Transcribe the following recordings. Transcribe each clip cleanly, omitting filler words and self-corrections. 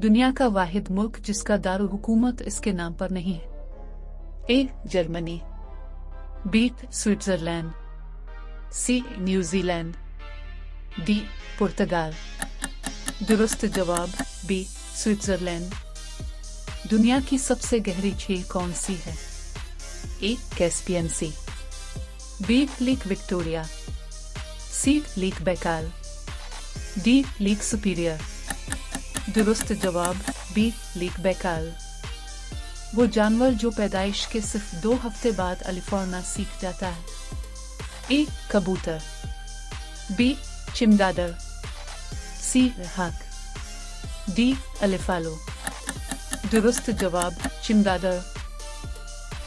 दुनिया का वाहिद मुल्क जिसका दारुल हुकूमत इसके नाम पर नहीं है। A Germany, B Switzerland, C New Zealand, D पुर्तगाल। दुरुस्त जवाब बी स्विट्जरलैंड। दुनिया की सबसे गहरी झील कौन सी है? A Caspian Sea, B Lake Victoria, C Lake Baikal, D Lake Superior. दुरुस्त जवाब बी लेक बैकाल। वो जानवर जो पैदाइश के सिर्फ 2 हफ्ते बाद अलिफॉर्ना सीख जाता है। ए कबूतर, बी चिमगादड़, सी हाक, डी अलिफालो। दुरुस्त जवाब चिमगादड़।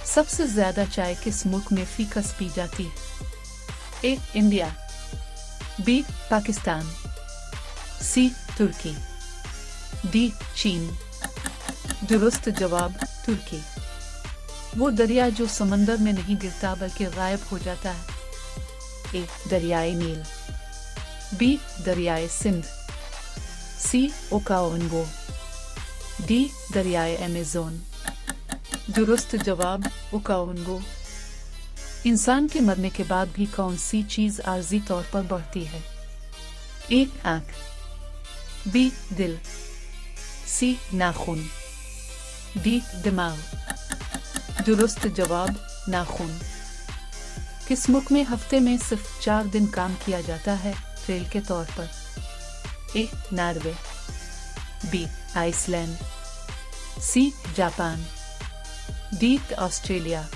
सबसे ज्यादा चाय किस मुल्क में फीकस पी जाती है? ए इंडिया, बी पाकिस्तान, सी तुर्की, डी चीन। दुरुस्त जवाब तुर्की। वो दरिया जो समंदर में नहीं गिरता बल्कि गायब हो जाता है। ए दरियाए नील, बी दरियाए सिंध, सी ओकाओनगो, डी दरियाए अमेज़न। दुरुस्त जवाब ओकाओनगो। इंसान के मरने के बाद भी कौन सी चीज आर्जी तौर पर बढ़ती है? ए आंख, बी दिल, सी नाखून, डी दिमाग। दुरुस्त जवाब नाखून। किस मुल्क में हफ्ते में सिर्फ 4 दिन काम किया जाता है ट्रेल के तौर पर? A Norway, B Iceland, C Japan, D Australia.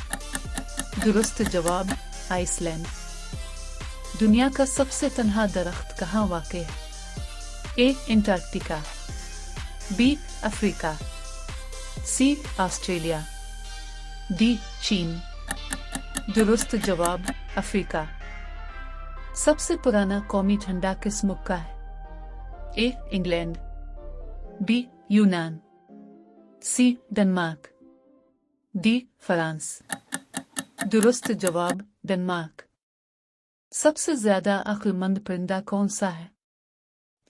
दुरुस्त जवाब आइसलैंड। दुनिया का सबसे तन्हा दरख्त कहाँ वाक़े है? ए अंटार्कटिका, बी अफ्रीका, सी ऑस्ट्रेलिया, डी चीन। दुरुस्त जवाब अफ्रीका। सबसे पुराना कौमी झंडा किस मुल्क का है? ए इंग्लैंड, बी यूनान, सी डेनमार्क, डी फ्रांस। दुरुस्त जवाब डेनमार्क। सबसे ज्यादा अक्लमंद परिंदा कौन सा है?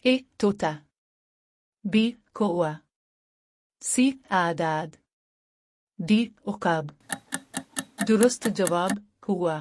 ए तोता, बी कौआ, सी आदाद, डी उकाब। दुरुस्त जवाब कौआ।